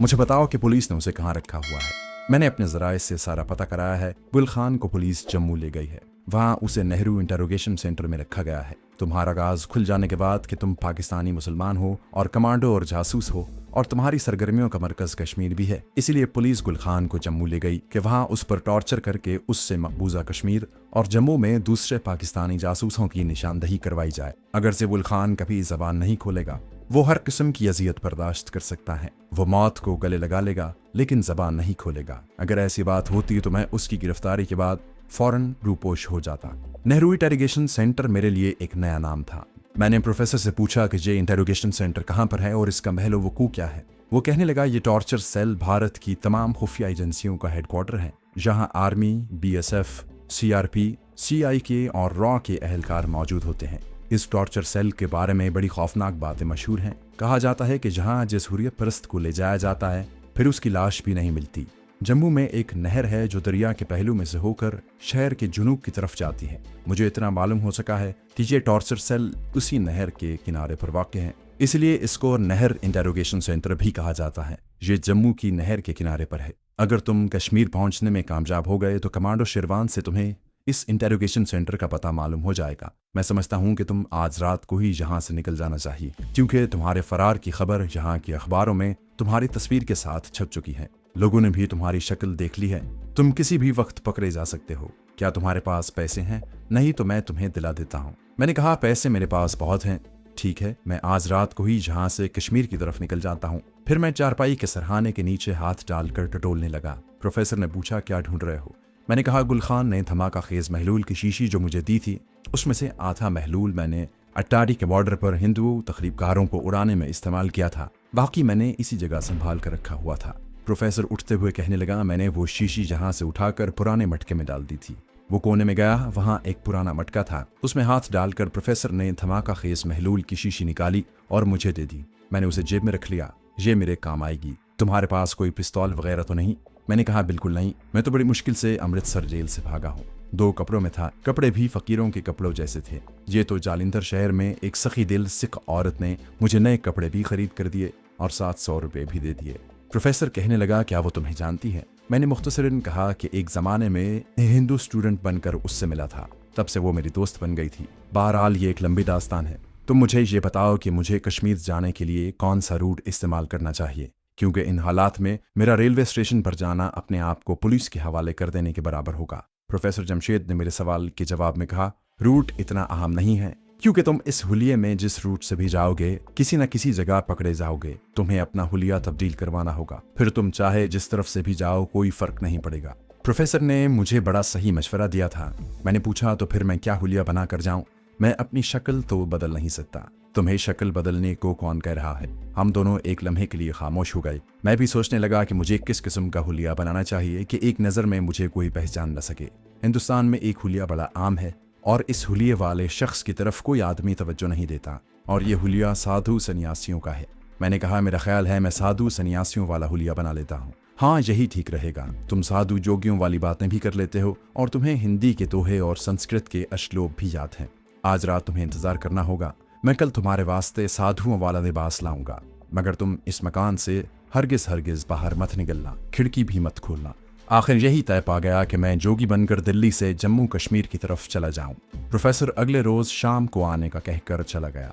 मुझे बताओ कि पुलिस ने उसे कहाँ रखा हुआ है। मैंने अपने जराए से सारा पता कराया है। गुल खान को पुलिस जम्मू ले गई है। वहाँ उसे नेहरू इंटरोगेशन सेंटर में रखा गया है। तुम्हारा राज खुल जाने के बाद कि तुम पाकिस्तानी मुसलमान हो और कमांडो और जासूस हो और तुम्हारी सरगर्मियों का मरकज कश्मीर भी है, इसलिए पुलिस गुल खान को जम्मू ले गई कि वहाँ उस पर टॉर्चर करके उससे मकबूजा कश्मीर और जम्मू में दूसरे पाकिस्तानी जासूसों की निशानदही करवाई जाए। अगर से गुल खान कभी जबान नहीं खोलेगा, वो हर किस्म की अजियत बर्दाश्त कर सकता है। वो मौत को गले लगा लेगा लेकिन जबान नहीं खोलेगा। अगर ऐसी बात होती तो मैं उसकी गिरफ्तारी के बाद फौरन रूपोश हो जाता। नेहरू इंटेरोगेशन सेंटर मेरे लिए एक नया नाम था। मैंने प्रोफेसर से पूछा कि ये इंटेरोगेशन सेंटर कहाँ पर है और इसका महलो वकूअ क्या है। वो कहने लगा, ये टॉर्चर सेल भारत की तमाम खुफिया एजेंसियों का हेडक्वार्टर है, जहाँ आर्मी, BSF, CRP, CIK और रॉ के अहलकार मौजूद होते हैं। इस टॉर्चर सेल के बारे में बड़ी खौफनाक बातें मशहूर हैं। कहा जाता है कि जहाँ जिस हुर्रियत परस्त को ले जाया जाता है फिर उसकी लाश भी नहीं मिलती। जम्मू में एक नहर है जो दरिया के पहलू में से होकर शहर के जुनूब की तरफ जाती है। मुझे इतना मालूम हो सका है कि ये टॉर्चर सेल उसी नहर के किनारे पर वाक़ है, इसलिए इसको नहर इंटेरोगेशन सेंटर भी कहा जाता है। ये जम्मू की नहर के किनारे पर है। अगर तुम कश्मीर पहुंचने में कामयाब हो गए तो कमांडो शिरवान से तुम्हें इस इंटेरोगेशन सेंटर का पता मालूम हो जाएगा। मैं समझता हूँ कि तुम आज रात को ही यहाँ से निकल जाना चाहिए, क्योंकि तुम्हारे फरार की खबर यहाँ की अखबारों में तुम्हारी तस्वीर के साथ छप चुकी है। लोगों ने भी तुम्हारी शक्ल देख ली है। तुम किसी भी वक्त पकड़े जा सकते हो। क्या तुम्हारे पास पैसे हैं? नहीं तो मैं तुम्हें दिला देता हूँ। मैंने कहा, पैसे मेरे पास बहुत हैं। ठीक है, मैं आज रात को ही यहाँ से कश्मीर की तरफ निकल जाता हूँ। फिर मैं चारपाई के सरहाने के नीचे हाथ डालकर टटोलने लगा। प्रोफेसर ने पूछा, क्या ढूंढ रहे हो? मैंने कहा, गुल खान ने धमाका खेज महलूल की शीशी जो मुझे दी थी, उसमें से आधा महलूल मैंने अट्टारी के बॉर्डर पर हिंदू तकरीबकारों को उड़ाने में इस्तेमाल किया था। बाकी मैंने इसी जगह संभाल कर रखा हुआ था। प्रोफेसर उठते हुए कहने लगा, मैंने वो शीशी जहाँ से उठाकर पुराने मटके में डाल दी थी। वो कोने में गया, वहाँ एक पुराना मटका था। उसमें हाथ डालकर प्रोफेसर ने धमाका खेज महलूल की शीशी निकाली और मुझे दे दी। मैंने उसे जेब में रख लिया। ये मेरे काम आएगी। तुम्हारे पास कोई पिस्तौल वगैरह तो नहीं? मैंने कहा, बिल्कुल नहीं। मैं तो बड़ी मुश्किल से अमृतसर जेल से भागा हूँ। 2 कपड़ों में था। कपड़े भी फकीरों के कपड़ों जैसे थे। ये तो जालिंधर शहर में एक सखी दिल सिख औरत ने मुझे नए कपड़े भी खरीद कर दिए और 700 रुपये भी दे दिए। प्रोफेसर कहने लगा, क्या वो तुम्हें जानती है? मैंने मुख्तसरन कहा कि एक ज़माने में हिंदू स्टूडेंट बनकर उससे मिला था, तब से वो मेरी दोस्त बन गई थी। बहरहाल ये एक लंबी दास्तान है। तुम मुझे ये बताओ कि मुझे कश्मीर जाने के लिए कौन सा रूट इस्तेमाल करना चाहिए, क्योंकि इन हालात में मेरा रेलवे स्टेशन पर जाना अपने आप को पुलिस के हवाले कर देने के बराबर होगा। प्रोफेसर जमशेद ने मेरे सवाल के जवाब में कहा, रूट इतना अहम नहीं है, क्योंकि तुम इस हुलिये में जिस रूट से भी जाओगे किसी न किसी जगह पकड़े जाओगे। तुम्हें अपना हुलिया तब्दील करवाना होगा, फिर तुम चाहे जिस तरफ से भी जाओ कोई फर्क नहीं पड़ेगा। प्रोफेसर ने मुझे बड़ा सही मशवरा दिया था। मैंने पूछा, तो फिर मैं क्या हुलिया बना कर जाऊं? मैं अपनी शक्ल तो बदल नहीं सकता। तुम्हें शक्ल बदलने को कौन कह रहा है? हम दोनों एक लम्हे के लिए खामोश हो गए। मैं भी सोचने लगा कि मुझे किस किस्म का हुलिया बनाना चाहिए कि एक नज़र में मुझे कोई पहचान न सके। हिंदुस्तान में एक हुलिया बड़ा आम है और इस हुलिये वाले शख्स की तरफ कोई आदमी तवज्जो नहीं देता, और ये हुलिया साधु सन्यासियों का है। मैंने कहा, मेरा ख्याल है मैं साधु सन्यासियों वाला हुलिया बना लेता हूँ। हाँ, यही ठीक रहेगा। तुम साधु जोगियों वाली बातें भी कर लेते हो और तुम्हें हिंदी के दोहे और संस्कृत के अश्लोक भी याद हैं। आज रात तुम्हें इंतजार करना होगा। मैं कल तुम्हारे वास्ते साधुओं वाला लिबास लाऊंगा, मगर तुम इस मकान से हरगिज बाहर मत निकलना, खिड़की भी मत खोलना। आखिर यही तय पा गया कि मैं जोगी बनकर दिल्ली से जम्मू कश्मीर की तरफ चला जाऊं। प्रोफेसर अगले रोज शाम को आने का कहकर चला गया।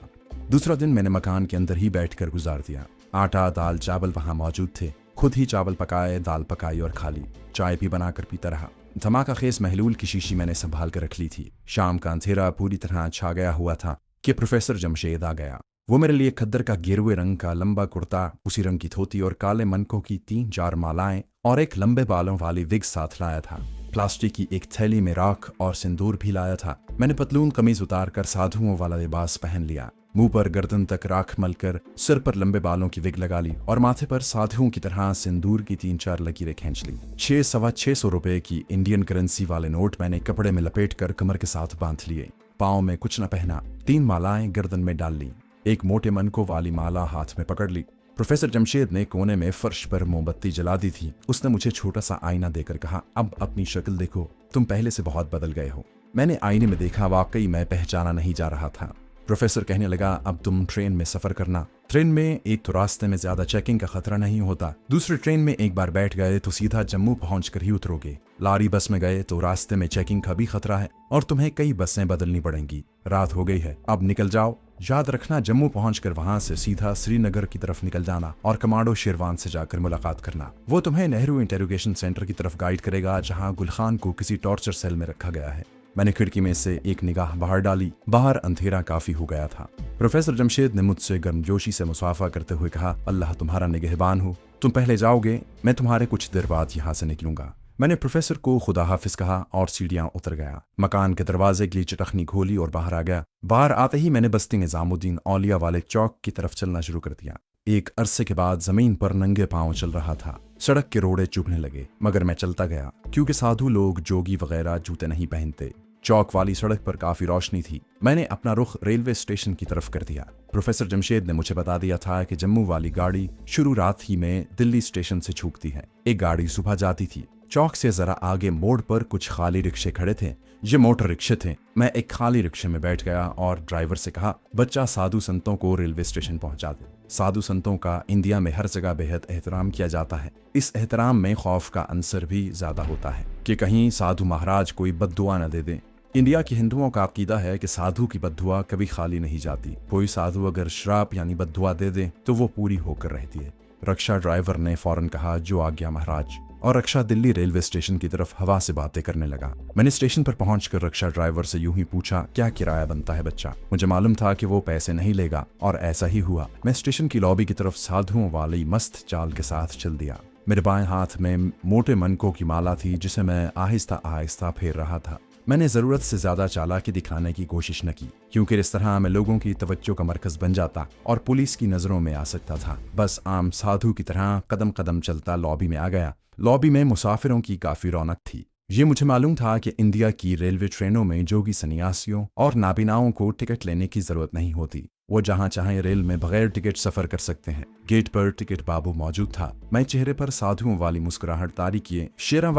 दूसरा दिन मैंने मकान के अंदर ही बैठकर गुजार दिया। आटा, दाल, चावल वहां मौजूद थे। खुद ही चावल पकाए, दाल पकाई और खा ली। चाय भी बनाकर पीता रहा। धमाका खेज महलूल की शीशी मैंने संभाल कर रख ली थी। शाम का अंधेरा पूरी तरह छा गया हुआ था कि प्रोफेसर जमशेद आ गया। वो मेरे लिए खद्दर का गेरुए रंग का लंबा कुर्ता, उसी रंग की धोती और काले मनकों की 3-4 मालाएं और एक लंबे बालों वाली विग साथ लाया था। प्लास्टिक की एक थैली में राख और सिंदूर भी लाया था। मैंने पतलून कमीज उतार कर साधुओं वाला लिबास पहन लिया। मुंह पर गर्दन तक राख मलकर सिर पर लंबे बालों की विग लगा ली और माथे पर साधुओं की तरह सिंदूर की 3-4 लकीरें खींच ली। 600-625 रुपए की इंडियन करेंसी वाले नोट मैंने कपड़े में लपेट कर कमर के साथ बांध लिए। पाँव में कुछ न पहना। 3 मालाएं गर्दन में डाल ली। एक मोटे मनकों वाली माला हाथ में पकड़ ली। प्रोफेसर जमशेद ने कोने में फर्श पर मोमबत्ती जला दी थी। उसने मुझे छोटा सा आईना देकर कहा, अब अपनी शक्ल देखो, तुम पहले से बहुत बदल गए हो। मैंने आईने में देखा, वाकई मैं पहचाना नहीं जा रहा था। प्रोफेसर कहने लगा, अब तुम ट्रेन में सफर करना। ट्रेन में एक तो रास्ते में ज्यादा चेकिंग का खतरा नहीं होता, दूसरी ट्रेन में एक बार बैठ गए तो सीधा जम्मू पहुंचकर ही उतरोगे। लारी बस में गए तो रास्ते में चेकिंग का भी खतरा है और तुम्हें कई बसें बदलनी पड़ेंगी। रात हो गई है, अब निकल जाओ। याद रखना, जम्मू पहुंचकर वहां से सीधा श्रीनगर की तरफ निकल जाना और कमांडो शेरवान से जाकर मुलाकात करना। वो तुम्हें नेहरू इंटेरोगेशन सेंटर की तरफ गाइड करेगा, जहां गुल खान को किसी टॉर्चर सेल में रखा गया है। मैंने खिड़की में से एक निगाह बाहर डाली। बाहर अंधेरा काफी हो गया था। प्रोफेसर जमशेद ने मुझसे गर्मजोशी से मुसाफा करते हुए कहा, अल्लाह तुम्हारा निगहबान हो, तुम पहले जाओगे, मैं तुम्हारे कुछ देर बाद यहाँ से निकलूंगा। मैंने प्रोफेसर को खुदा हाफिज कहा और सीढ़ियां उतर गया। मकान के दरवाजे के लिए चटखनी खोली और बाहर आ गया। बाहर आते ही मैंने बस्ती निजामुद्दीन औलिया वाले चौक की तरफ चलना शुरू कर दिया। एक अरसे के बाद जमीन पर नंगे पांव चल रहा था। सड़क के रोड़े चुभने लगे, मगर मैं चलता गया क्योंकि साधु लोग जोगी वगैरह जूते नहीं पहनते। चौक वाली सड़क पर काफी रोशनी थी। मैंने अपना रुख रेलवे स्टेशन की तरफ कर दिया। प्रोफेसर जमशेद ने मुझे बता दिया था कि जम्मू वाली गाड़ी शुरू रात ही में दिल्ली स्टेशन से छूटती है। एक गाड़ी सुबह जाती थी। चौक से जरा आगे मोड़ पर कुछ खाली रिक्शे खड़े थे। ये मोटर रिक्शे थे। मैं एक खाली रिक्शे में बैठ गया और ड्राइवर से कहा, बच्चा साधु संतों को रेलवे स्टेशन पहुंचा दे। साधु संतों का इंडिया में हर जगह बेहद एहतराम किया जाता है। इस एहतराम में खौफ का अंसर भी ज्यादा होता है कि कहीं साधु महाराज कोई बद्दुआ न दे दें। इंडिया के हिंदुओं का अकीदा है कि साधु की बद्दुआ कभी खाली नहीं जाती। कोई साधु अगर श्राप यानी बद्दुआ दे दे तो वो पूरी होकर रहती है। रक्षा ड्राइवर ने फौरन कहा, जो आज्ञा महाराज, और रक्षा दिल्ली रेलवे स्टेशन की तरफ हवा से बातें करने लगा। मैंने स्टेशन पर पहुंचकर रक्षा ड्राइवर से यूं ही पूछा, क्या किराया बनता है बच्चा? मुझे मालूम था कि वो पैसे नहीं लेगा और ऐसा ही हुआ। मैं स्टेशन की लॉबी की तरफ साधुओं वाली मस्त चाल के साथ चल दिया। मेरे बाएं हाथ में मोटे मनकों की माला थी जिसे मैं आहिस्ता आहिस्ता फेर रहा था। मैंने जरूरत से ज्यादा चालाकी दिखाने की कोशिश न की, क्योंकि इस तरह मैं लोगों की तवज्जो का मरकज बन जाता और पुलिस की नजरों में आ सकता था। बस आम साधु की तरह कदम कदम चलता लॉबी में आ गया। लॉबी में मुसाफिरों की काफी रौनक थी। ये मुझे मालूम था कि इंडिया की रेलवे ट्रेनों में जोगी सन्यासियों और नाबीनाओं को टिकट लेने की जरूरत नहीं होती। वो जहां चाहे रेल में बगैर टिकट सफर कर सकते हैं। गेट पर टिकट बाबू मौजूद था। मैं चेहरे पर साधुओं वाली मुस्कुराहट तारी किए शेरा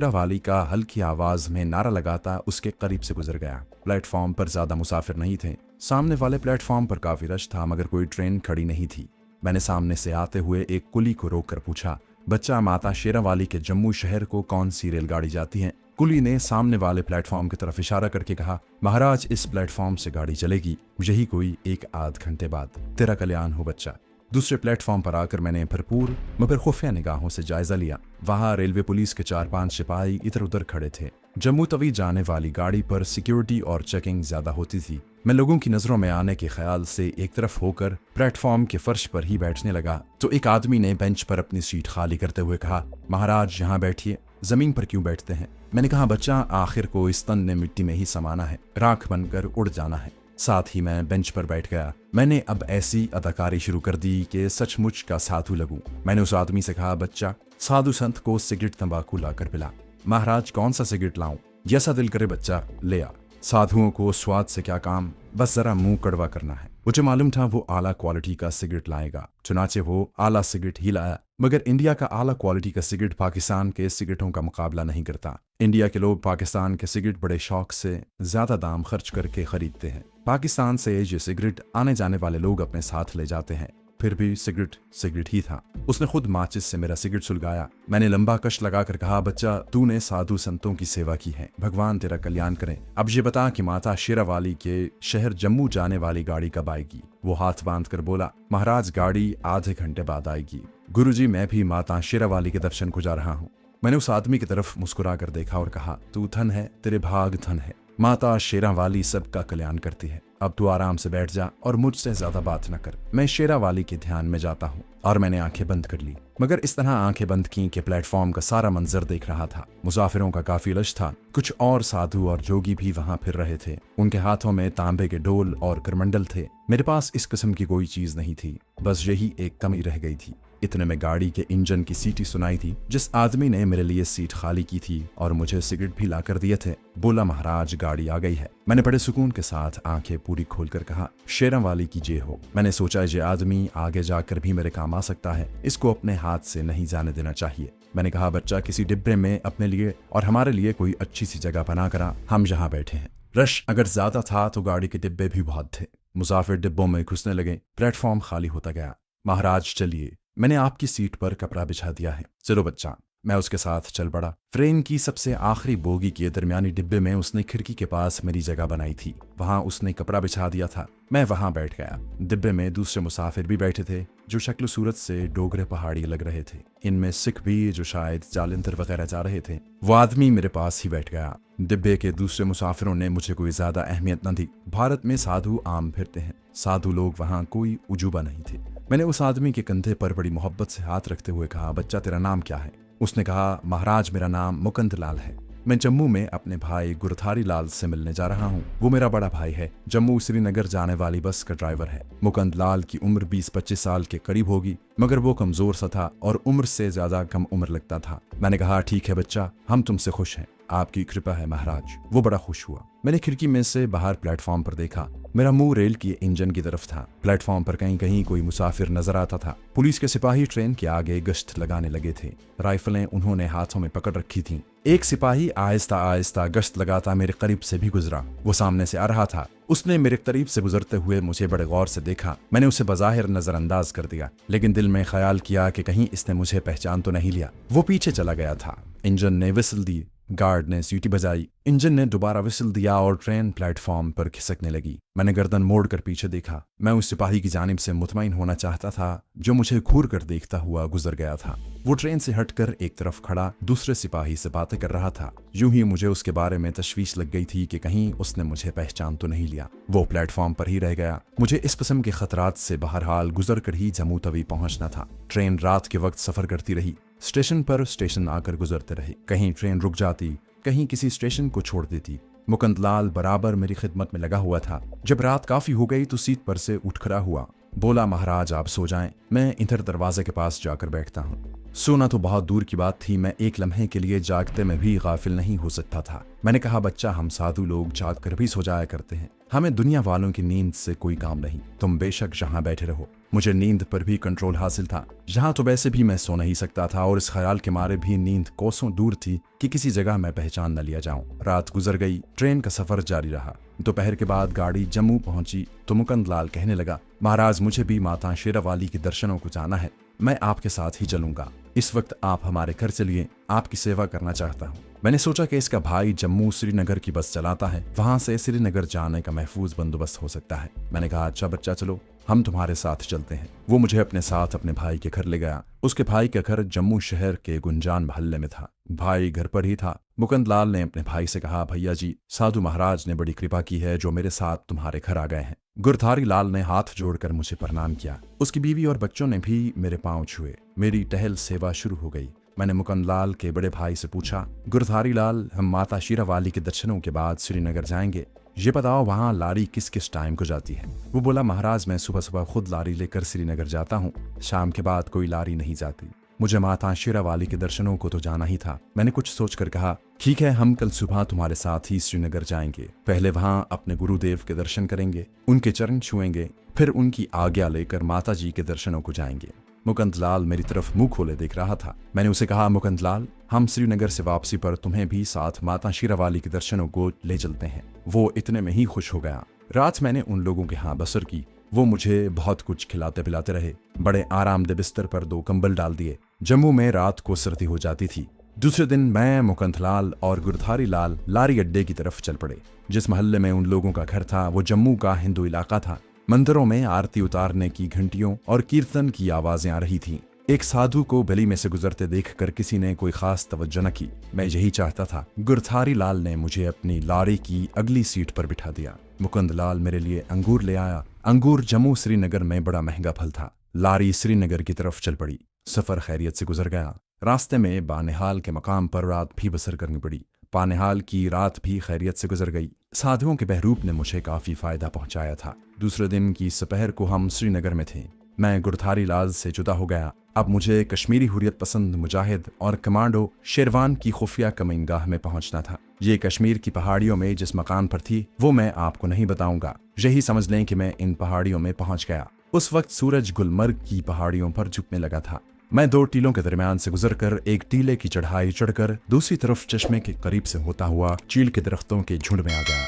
वाली का हल्की आवाज में नारा लगाता उसके करीब से गुजर गया। प्लेटफॉर्म पर ज्यादा मुसाफिर नहीं थे। सामने वाले प्लेटफॉर्म पर काफी रश था, मगर कोई ट्रेन खड़ी नहीं थी। मैंने सामने से आते हुए एक कुली को रोक कर पूछा, बच्चा, माता शेरावाली के जम्मू शहर को कौन सी रेलगाड़ी जाती है? कुली ने सामने वाले प्लेटफॉर्म की तरफ इशारा करके कहा, महाराज, इस प्लेटफॉर्म से गाड़ी चलेगी, यही कोई 1 आध घंटे बाद। तेरा कल्याण हो बच्चा। दूसरे प्लेटफॉर्म पर आकर मैंने भरपूर मगर खुफिया निगाहों से जायजा लिया। वहां रेलवे पुलिस के 4-5 सिपाही इधर उधर खड़े थे। जम्मू तवी जाने वाली गाड़ी पर सिक्योरिटी और चेकिंग ज्यादा होती थी। मैं लोगों की नजरों में आने के ख्याल से एक तरफ होकर प्लेटफॉर्म के फर्श पर ही बैठने लगा तो एक आदमी ने बेंच पर अपनी सीट खाली करते हुए कहा, महाराज यहाँ बैठिए, जमीन पर क्यों बैठते हैं? मैंने कहा, बच्चा, आखिर को इस तन ने मिट्टी में ही समाना है, राख बनकर उड़ जाना है। साथ ही मैं बेंच पर बैठ गया। मैंने अब ऐसी अदाकारी शुरू कर दी कि सचमुच का साधु लगूं। मैंने उस आदमी से कहा, बच्चा, साधु संत को सिगरेट तंबाकू लाकर पिला। महाराज, कौन सा सिगरेट लाऊं? जैसा दिल करे बच्चा, ले आ। साधुओं को स्वाद से क्या काम, बस जरा मुंह कड़वा करना है। मुझे मालूम था वो आला क्वालिटी का सिगरेट लाएगा, चुनाचे वो आला सिगरेट ही लाया। मगर इंडिया का आला क्वालिटी का सिगरेट पाकिस्तान के सिगरेटों का मुकाबला नहीं करता। इंडिया के लोग पाकिस्तान के सिगरेट बड़े शौक से ज्यादा दाम खर्च करके खरीदते हैं। पाकिस्तान से ये सिगरेट आने जाने वाले लोग अपने साथ ले जाते हैं। फिर भी सिगरेट ही था। उसने खुद माचिस से मेरा सिगरेट सुलगाया। मैंने लंबा कश लगाकर कहा, बच्चा, तूने साधु संतों की सेवा की है, भगवान तेरा कल्याण करें। अब ये बता कि माता शेरावाली के शहर जम्मू जाने वाली गाड़ी कब आएगी? वो हाथ बांध कर बोला, महाराज, गाड़ी आधे घंटे बाद आएगी। गुरुजी, मैं भी माता शेरावाली के दर्शन को जा रहा हूँ। मैंने उस आदमी की तरफ मुस्कुरा कर देखा और कहा, तू धन है, तेरे भाग धन है। माता शेरावाली सबका कल्याण करती है। अब तू आराम से बैठ जा और मुझसे ज्यादा बात न कर। मैं शेरावाली के ध्यान में जाता हूँ। और मैंने आंखें बंद कर ली, मगर इस तरह आंखें बंद की कि प्लेटफॉर्म का सारा मंजर देख रहा था। मुसाफिरों का काफी रश था। कुछ और साधु और जोगी भी वहां फिर रहे थे। उनके हाथों में तांबे के डोल और करमंडल थे। मेरे पास इस किस्म की कोई चीज नहीं थी। बस यही एक कमी रह गई थी। इतने में गाड़ी के इंजन की सीटी सुनाई थी। जिस आदमी ने मेरे लिए सीट खाली की थी और मुझे सिगरेट भी ला कर दिए थे, बोला, महाराज, गाड़ी आ गई है। मैंने बड़े सुकून के साथ आंखें पूरी खोलकर कहा, शेरावाली की जय हो। मैंने सोचा, ये आदमी आगे जाकर भी मेरे काम आ सकता है, इसको अपने हाथ से नहीं जाने देना चाहिए। मैंने कहा, बच्चा, किसी डिब्बे में अपने लिए और हमारे लिए कोई अच्छी सी जगह बना करा, हम यहाँ बैठे हैं। रश अगर ज्यादा था तो गाड़ी के डिब्बे भी बहुत थे। मुसाफिर डिब्बों में घुसने लगे। प्लेटफॉर्म खाली होता गया। महाराज चलिए, मैंने आपकी सीट पर कपड़ा बिछा दिया है, चलो बच्चा। मैं उसके साथ चल पड़ा। ट्रेन की सबसे आखिरी बोगी के दरमियानी डिब्बे में उसने खिड़की के पास मेरी जगह बनाई थी। वहां उसने कपड़ा बिछा दिया था। मैं वहां बैठ गया। डिब्बे में दूसरे मुसाफिर भी बैठे थे जो शक्ल सूरत से डोगरे पहाड़ी लग रहे थे। इनमें सिख भी जो शायद जालंधर वगैरह जा रहे थे। वो आदमी मेरे पास ही बैठ गया। डिब्बे के दूसरे मुसाफिरों ने मुझे कोई ज्यादा अहमियत न दी। भारत में साधु आम फिरते हैं, साधु लोग वहाँ कोई उजूबा नहीं थे। मैंने उस आदमी के कंधे पर बड़ी मोहब्बत से हाथ रखते हुए कहा, बच्चा तेरा नाम क्या है? उसने कहा, महाराज मेरा नाम मुकुंद लाल है। मैं जम्मू में अपने भाई गुरधारी लाल से मिलने जा रहा हूँ। वो मेरा बड़ा भाई है, जम्मू श्रीनगर जाने वाली बस का ड्राइवर है। मुकुंद लाल की उम्र 20-25 साल के करीब होगी, मगर वो कमजोर सा था और उम्र से ज्यादा कम उम्र लगता था। मैंने कहा, ठीक है बच्चा, हम तुमसे खुश हैं, आपकी कृपा है महाराज। वो बड़ा खुश हुआ। मैंने खिड़की में से बाहर प्लेटफॉर्म पर देखा। मेरा मुंह रेल की इंजन की तरफ था। प्लेटफॉर्म पर कहीं कहीं कोई मुसाफिर नजर आता था। पुलिस के सिपाही ट्रेन के आगे गश्त लगाने लगे थे। राइफलें उन्होंने हाथों में पकड़ रखी थीं। एक सिपाही आहिस्ता आहिस्ता गश्त लगाता मेरे करीब से भी गुजरा। वो सामने से आ रहा था। उसने मेरे करीब से गुजरते हुए मुझे बड़े गौर से देखा। मैंने उसे बज़ाहिर नजरअंदाज कर दिया, लेकिन दिल में ख्याल किया कि कहीं इसने मुझे पहचान तो नहीं लिया। वो पीछे चला गया था। इंजन ने विसल दी। गार्ड ने सीटी बजाई। इंजन ने दोबारा विसल दिया और ट्रेन प्लेटफॉर्म पर खिसकने लगी। मैंने गर्दन मोड़कर पीछे देखा। मैं उस सिपाही की जानिब से मुतमईन होना चाहता था जो मुझे घूर कर देखता हुआ गुजर गया था। वो ट्रेन से हटकर एक तरफ खड़ा दूसरे सिपाही से बातें कर रहा था। यूं ही मुझे उसके बारे में तशवीश लग गई थी कि कहीं उसने मुझे पहचान तो नहीं लिया। वो प्लेटफॉर्म पर ही रह गया। मुझे इस किस्म के खतरात से बहरहाल गुजर कर ही जम्मू तवी पहुंचना था। ट्रेन रात के वक्त सफर करती रही। स्टेशन पर स्टेशन आकर गुजरते रहे। कहीं ट्रेन रुक जाती, कहीं किसी स्टेशन को छोड़ देती। मुकुंद लाल बराबर मेरी खिदमत में लगा हुआ था। जब रात काफी हो गई तो सीट पर से उठ खड़ा हुआ। बोला, महाराज आप सो जाएं, मैं इधर दरवाजे के पास जाकर बैठता हूँ। सोना तो बहुत दूर की बात थी, मैं एक लम्हे के लिए जागते में भी गाफिल नहीं हो सकता था। मैंने कहा, बच्चा हम साधु लोग जाग कर भी सो जाया करते हैं, हमें दुनिया वालों की नींद से कोई काम नहीं। तुम बेशक जहाँ बैठे रहो। मुझे नींद पर भी कंट्रोल हासिल था। यहाँ तो वैसे भी मैं सो नहीं सकता था और इस ख्याल के मारे भी नींद कोसों दूर थी कि किसी जगह मैं पहचान न लिया जाऊं। रात गुजर गई। ट्रेन का सफर जारी रहा। दोपहर के बाद गाड़ी जम्मू पहुंची तो मुकुंद लाल कहने लगा, महाराज मुझे भी माता शेरावाली के दर्शनों को जाना है, मैं आपके साथ ही चलूंगा। इस वक्त आप हमारे घर चलिए, आपकी सेवा करना चाहता हूँ। मैंने सोचा कि इसका भाई जम्मू श्रीनगर की बस चलाता है, वहां से श्रीनगर जाने का महफूज बंदोबस्त हो सकता है। मैंने कहा, अच्छा बच्चा चलो, हम तुम्हारे साथ चलते हैं। वो मुझे अपने साथ अपने भाई के घर ले गया। उसके भाई का घर जम्मू शहर के गुंजान मोहल्ले में था। भाई घर पर ही था। मुकुंद लाल ने अपने भाई से कहा, भैया जी, साधु महाराज ने बड़ी कृपा की है जो मेरे साथ तुम्हारे घर आ गए हैं। गुरधारी लाल ने हाथ जोड़कर मुझे प्रणाम किया। उसकी बीवी और बच्चों ने भी मेरे पांव छुए। मेरी टहल सेवा शुरू हो गई। मैंने मुकुंद लाल के बड़े भाई से पूछा, गुरधारी लाल, हम माता शेरावाली के दर्शनों के बाद श्रीनगर जाएंगे, ये बताओ वहाँ लारी किस किस टाइम को जाती है? वो बोला, महाराज मैं सुबह सुबह खुद लारी लेकर श्रीनगर जाता हूँ, शाम के बाद कोई लारी नहीं जाती। मुझे माता शेरावाली के दर्शनों को तो जाना ही था। मैंने कुछ सोचकर कहा, ठीक है, हम कल सुबह तुम्हारे साथ ही श्रीनगर जाएंगे। पहले वहाँ अपने गुरुदेव के दर्शन करेंगे, उनके चरण छुएंगे, फिर उनकी आज्ञा लेकर माता जी के दर्शनों को जाएंगे। मुकुंद लाल मेरी तरफ मुंह खोले देख रहा था। मैंने उसे कहा, मुकुंद लाल, हम श्रीनगर से वापसी पर तुम्हें भी साथ माता शेरावाली के दर्शनों को ले चलते हैं। वो इतने में ही खुश हो गया। रात मैंने उन लोगों के यहाँ बसर की। वो मुझे बहुत कुछ खिलाते पिलाते रहे। बड़े आरामदेह बिस्तर पर 2 कंबल डाल दिए। जम्मू में रात को सर्दी हो जाती थी। दूसरे दिन मैं, मुकुंद लाल और गुरधारी लाल लारी अड्डे की तरफ चल पड़े। जिस मोहल्ले में उन लोगों का घर था वो जम्मू का हिंदू इलाका था। मंदिरों में आरती उतारने की घंटियों और कीर्तन की आवाजें आ रही थीं। एक साधु को गली में से गुजरते देखकर किसी ने कोई खास तवज्जो न की। मैं यही चाहता था। गुरधारी लाल ने मुझे अपनी लारी की अगली सीट पर बिठा दिया। मुकुंद लाल मेरे लिए अंगूर ले आया। अंगूर जम्मू श्रीनगर में बड़ा महंगा फल था। लारी श्रीनगर की तरफ चल पड़ी। सफर खैरियत से गुजर गया। रास्ते में बानिहाल के मकाम पर रात भी बसर करनी पड़ी। पानिहाल की रात भी खैरियत से गुजर गई। साधुओं के बहरूप ने मुझे काफी फायदा पहुंचाया था। दूसरे दिन की दोपहर को हम श्रीनगर में थे। मैं गुरधारी लाल से जुदा हो गया। अब मुझे कश्मीरी हुर्रियत पसंद मुजाहिद और कमांडो शेरवान की खुफिया कमीनगाह में पहुंचना था। ये कश्मीर की पहाड़ियों में जिस मकान पर थी वो मैं आपको नहीं बताऊंगा। यही समझ लें कि मैं इन पहाड़ियों में पहुंच गया। उस वक्त सूरज गुलमर्ग की पहाड़ियों पर झुकने लगा था। मैं 2 टीलों के दरमियान से गुजरकर एक टीले की चढ़ाई चढ़कर दूसरी तरफ चश्मे के करीब से होता हुआ चील के दरख्तों के झुंड में आ गया।